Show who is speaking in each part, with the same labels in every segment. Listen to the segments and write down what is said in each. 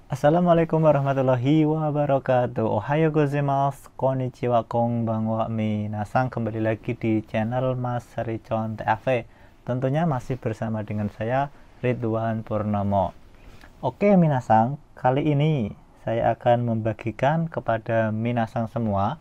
Speaker 1: Assalamualaikum warahmatullahi wabarakatuh. Ohayo gozaimasu, konnichiwa, konbanwa, minasan. Kembali lagi di channel Mas Ricon TAV. Tentunya masih bersama dengan saya, Ridwan Purnomo. Oke minasan, kali ini saya akan membagikan kepada minasan semua,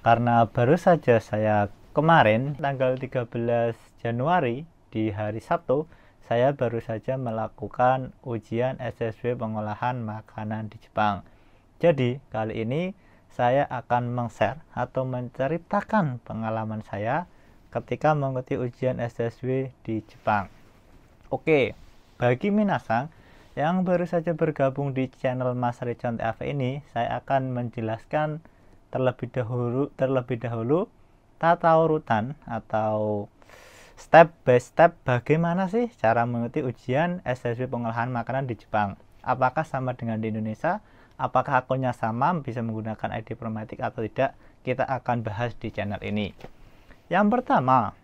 Speaker 1: karena baru saja saya kemarin tanggal 13 Januari di hari Sabtu, saya baru saja melakukan ujian SSW pengolahan makanan di Jepang. Jadi kali ini saya akan meng-share atau menceritakan pengalaman saya ketika mengikuti ujian SSW di Jepang. Oke, bagi minasan yang baru saja bergabung di channel Mas Ricon TAV ini, saya akan menjelaskan terlebih dahulu tata urutan atau step by step bagaimana sih cara mengikuti ujian SSW pengolahan makanan di Jepang. Apakah sama dengan di Indonesia? Apakah akunnya sama, bisa menggunakan ID Promatic atau tidak? Kita akan bahas di channel ini. Yang pertama,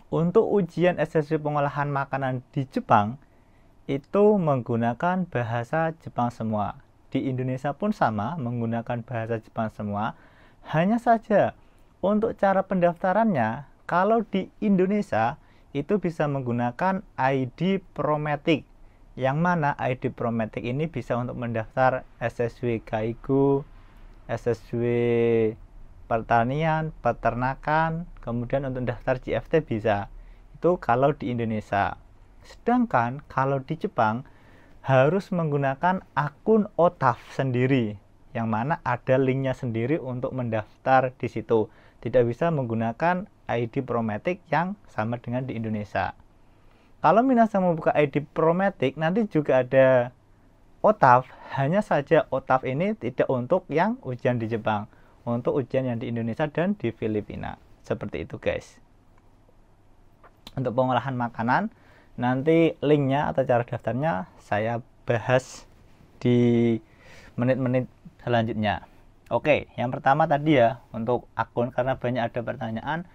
Speaker 1: untuk ujian SSW pengolahan makanan di Jepang itu menggunakan bahasa Jepang semua. Di Indonesia pun sama, menggunakan bahasa Jepang semua. Hanya saja untuk cara pendaftarannya, kalau di Indonesia itu bisa menggunakan ID Promatic, yang mana ID Promatic ini bisa untuk mendaftar SSW Kaiku, SSW pertanian, peternakan, kemudian untuk daftar GFT bisa. Itu kalau di Indonesia. Sedangkan kalau di Jepang harus menggunakan akun OTAF sendiri, yang mana ada linknya sendiri untuk mendaftar di situ. Tidak bisa menggunakan ID Promatic yang sama dengan di Indonesia. Kalau minasan membuka ID Promatic, nanti juga ada OTAF. Hanya saja OTAF ini tidak untuk yang ujian di Jepang, untuk ujian yang di Indonesia dan di Filipina. Seperti itu guys. Untuk pengolahan makanan, nanti linknya atau cara daftarnya saya bahas di menit-menit selanjutnya. Oke, yang pertama tadi ya, untuk akun, karena banyak ada pertanyaan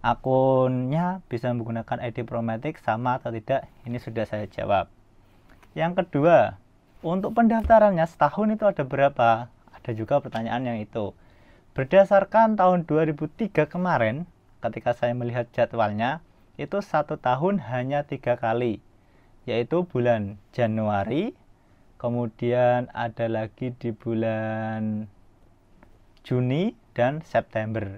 Speaker 1: akunnya bisa menggunakan ID Promatic sama atau tidak, ini sudah saya jawab. Yang kedua, untuk pendaftarannya setahun itu ada berapa? Ada juga pertanyaan yang itu. Berdasarkan tahun 2003 kemarin, ketika saya melihat jadwalnya, itu 1 tahun hanya 3 kali, yaitu bulan Januari, kemudian ada lagi di bulan Juni dan September.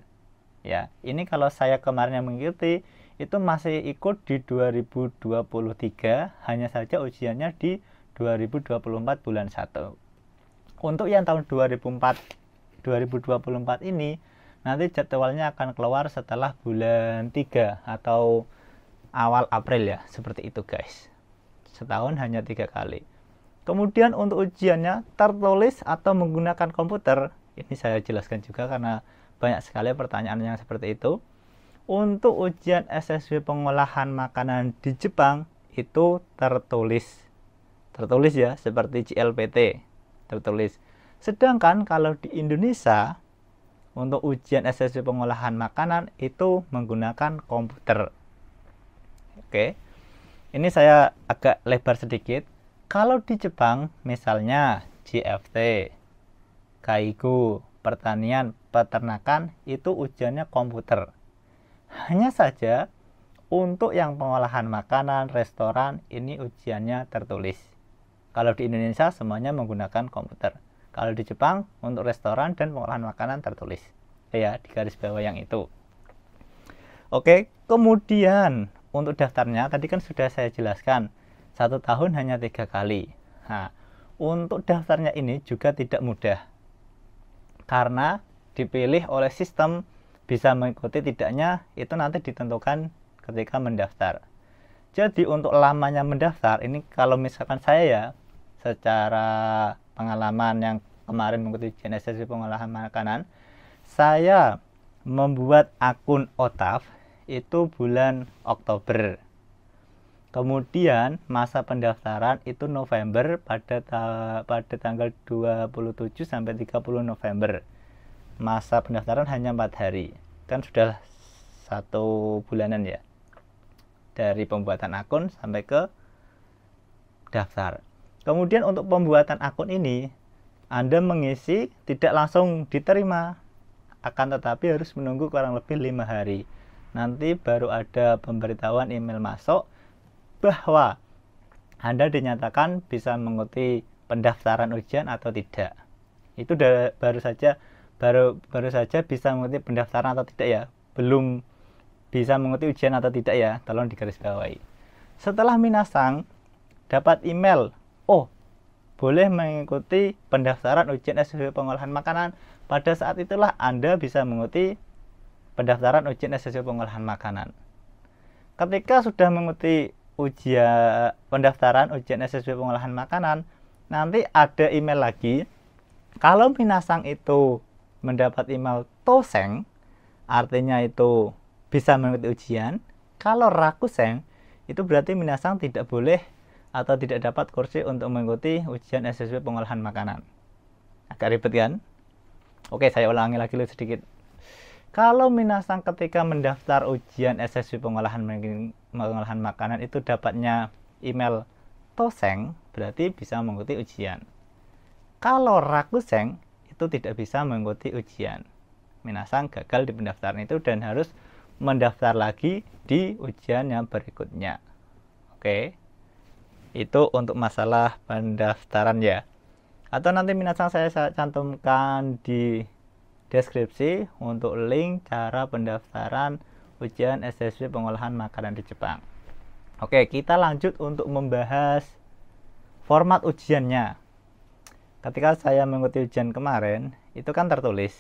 Speaker 1: Ya, ini kalau saya kemarin yang mengikuti itu masih ikut di 2023, hanya saja ujiannya di 2024 bulan 1. Untuk yang tahun 2024 ini nanti jadwalnya akan keluar setelah bulan 3 atau awal April ya, seperti itu guys. Setahun hanya 3 kali. Kemudian untuk ujiannya tertulis atau menggunakan komputer, ini saya jelaskan juga karena banyak sekali pertanyaan yang seperti itu. Untuk ujian SSW pengolahan makanan di Jepang itu tertulis ya, seperti JLPT tertulis. Sedangkan kalau di Indonesia untuk ujian SSW pengolahan makanan itu menggunakan komputer. Oke, ini saya agak lebar sedikit. Kalau di Jepang misalnya GFT, Kaiku, pertanian, peternakan itu ujiannya komputer. Hanya saja untuk yang pengolahan makanan, restoran ini ujiannya tertulis. Kalau di Indonesia semuanya menggunakan komputer. Kalau di Jepang untuk restoran dan pengolahan makanan tertulis. Ya, di garis bawah yang itu. Oke, kemudian untuk daftarnya tadi kan sudah saya jelaskan. 1 tahun hanya 3 kali. Nah, untuk daftarnya ini juga tidak mudah, karena dipilih oleh sistem, bisa mengikuti tidaknya itu nanti ditentukan ketika mendaftar. Jadi untuk lamanya mendaftar ini, kalau misalkan saya ya, secara pengalaman yang kemarin mengikuti ujian SSW pengolahan makanan, saya membuat akun OTAF itu bulan Oktober. Kemudian masa pendaftaran itu November, pada tanggal 27 sampai 30 November. Masa pendaftaran hanya 4 hari. Kan sudah 1 bulanan ya. Dari pembuatan akun sampai ke daftar. Kemudian untuk pembuatan akun ini, Anda mengisi tidak langsung diterima, akan tetapi harus menunggu kurang lebih 5 hari. Nanti baru ada pemberitahuan email masuk bahwa Anda dinyatakan bisa mengikuti pendaftaran ujian atau tidak. Itu baru saja bisa mengikuti pendaftaran atau tidak ya, belum bisa mengikuti ujian atau tidak ya, tolong digarisbawahi. Setelah minasang dapat email, oh boleh mengikuti pendaftaran ujian SSB pengolahan makanan, pada saat itulah Anda bisa mengikuti pendaftaran ujian SSB pengolahan makanan. Ketika sudah mengikuti pendaftaran ujian SSB pengolahan makanan, nanti ada email lagi. Kalau minasang itu mendapat email toseng, artinya itu bisa mengikuti ujian. Kalau rakuseng, itu berarti minasang tidak boleh atau tidak dapat kursi untuk mengikuti ujian SSB pengolahan makanan. Agak ribet kan? Oke, saya ulangi lagi sedikit. Kalau minasang ketika mendaftar ujian SSB pengolahan makanan itu dapatnya email toseng, berarti bisa mengikuti ujian. Kalau rakuseng, itu tidak bisa mengikuti ujian. Minasang gagal di pendaftaran itu dan harus mendaftar lagi di ujian yang berikutnya. Oke, itu untuk masalah pendaftaran ya. Atau nanti minasang saya cantumkan di deskripsi untuk link cara pendaftaran ujian SSB pengolahan makanan di Jepang. Oke, kita lanjut untuk membahas format ujiannya. Ketika saya mengikuti ujian kemarin, itu kan tertulis.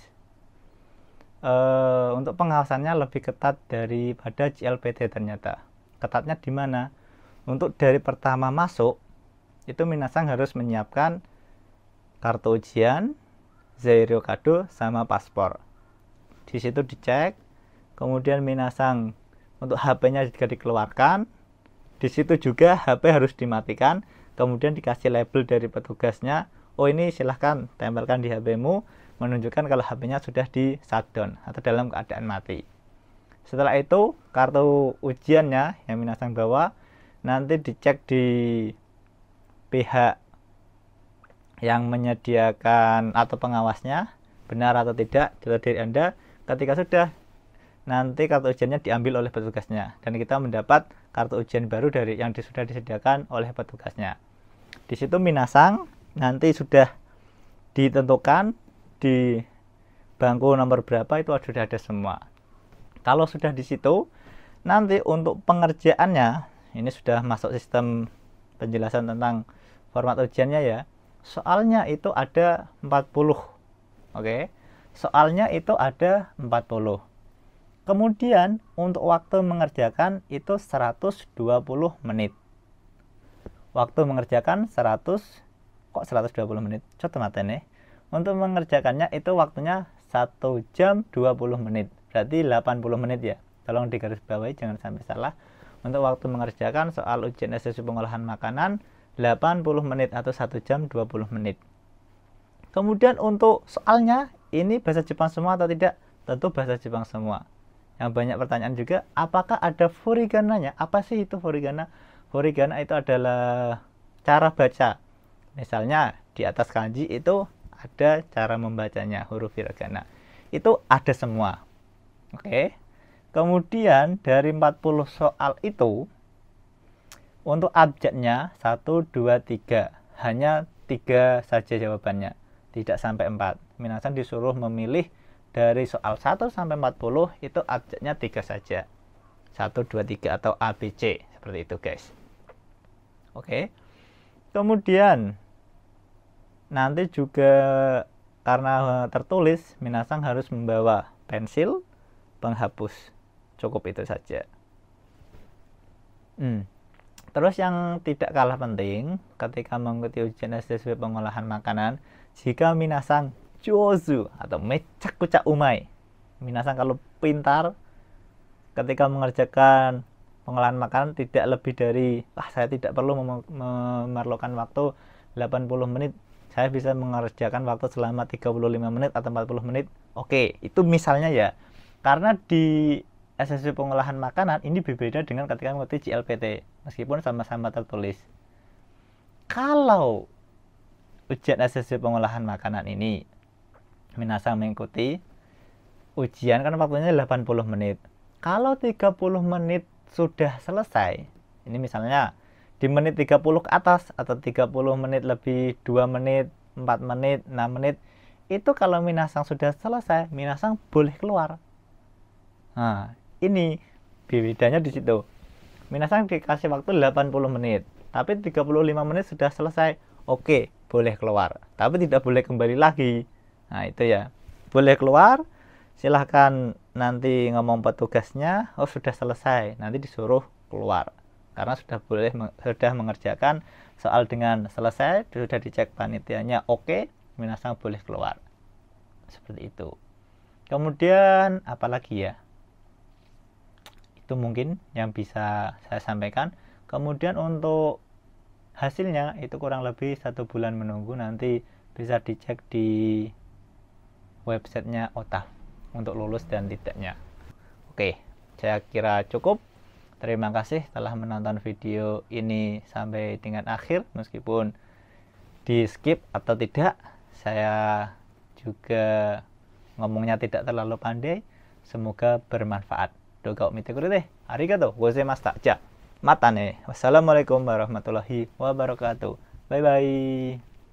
Speaker 1: Untuk pengawasannya lebih ketat daripada JLPT ternyata. Ketatnya di mana? Untuk dari pertama masuk, itu minasang harus menyiapkan kartu ujian, Zairyo Kado, sama paspor. Di situ dicek, kemudian minasang untuk HP-nya juga dikeluarkan. Di situ juga HP harus dimatikan, kemudian dikasih label dari petugasnya. Oh ini silahkan tempelkan di HP-mu, menunjukkan kalau HP-nya sudah di shutdown atau dalam keadaan mati. Setelah itu kartu ujiannya yang minasang bawa nanti dicek di pihak yang menyediakan atau pengawasnya benar atau tidak diri Anda. Ketika sudah, nanti kartu ujiannya diambil oleh petugasnya dan kita mendapat kartu ujian baru dari yang sudah disediakan oleh petugasnya. Di situ minasang nanti sudah ditentukan di bangku nomor berapa, itu sudah ada semua. Kalau sudah di situ, nanti untuk pengerjaannya ini sudah masuk sistem penjelasan tentang format ujiannya ya. Soalnya itu ada 40. Oke. Soalnya itu ada 40. Kemudian untuk waktu mengerjakan itu 120 menit. Waktu mengerjakan 120 menit. Coba matene. Untuk mengerjakannya itu waktunya 1 jam 20 menit. Berarti 80 menit ya. Tolong digarisbawahi jangan sampai salah. Untuk waktu mengerjakan soal ujian SSB pengolahan makanan 80 menit atau 1 jam 20 menit. Kemudian untuk soalnya ini bahasa Jepang semua atau tidak? Tentu bahasa Jepang semua. Yang banyak pertanyaan juga, apakah ada furigananya? Apa sih itu furigana? Furigana itu adalah cara baca. Misalnya di atas kanji itu ada cara membacanya, huruf hiragana. Itu ada semua. Oke. Kemudian dari 40 soal itu untuk abjadnya 1, 2, 3. Hanya 3 saja jawabannya. Tidak sampai 4. Minasang disuruh memilih dari soal 1 sampai 40 itu abjadnya 3 saja. 1, 2, 3 atau ABC. Seperti itu guys. Oke. Kemudian nanti juga karena tertulis, minasang harus membawa pensil, penghapus. Cukup itu saja. Terus yang tidak kalah penting ketika mengikuti ujian SSB pengolahan makanan, jika minasang jozu atau mecakuca umai, minasang kalau pintar ketika mengerjakan pengolahan makanan tidak lebih dari saya tidak perlu memerlukan waktu 80 menit, saya bisa mengerjakan waktu selama 35 menit atau 40 menit. Oke, itu misalnya ya. Karena di SSB pengolahan makanan ini berbeda dengan ketika mengikuti JLPT, meskipun sama-sama tertulis. Kalau ujian SSB pengolahan makanan ini minasang mengikuti ujian kan waktunya 80 menit. Kalau 30 menit sudah selesai, ini misalnya di menit 30 ke atas atau 30 menit lebih 2 menit, 4 menit, 6 menit, itu kalau minasang sudah selesai, minasang boleh keluar. Nah, ini bedanya di situ. Minasang dikasih waktu 80 menit, tapi 35 menit sudah selesai. Oke, boleh keluar, tapi tidak boleh kembali lagi. Nah, itu ya. Boleh keluar, silahkan nanti ngomong petugasnya, oh sudah selesai, nanti disuruh keluar. Karena sudah mengerjakan soal dengan selesai, sudah dicek panitianya, oke, minasang boleh keluar. Seperti itu. Kemudian apalagi ya? Itu mungkin yang bisa saya sampaikan. Kemudian untuk hasilnya itu kurang lebih 1 bulan menunggu, nanti bisa dicek di websitenya OTAF untuk lulus dan tidaknya. Oke, saya kira cukup. Terima kasih telah menonton video ini sampai dengan akhir, meskipun di skip atau tidak, saya juga ngomongnya tidak terlalu pandai. Semoga bermanfaat. Doga umite kurite. Arigatou gozaimashita. Ja, mata ne. Wassalamualaikum warahmatullahi wabarakatuh. Bye bye.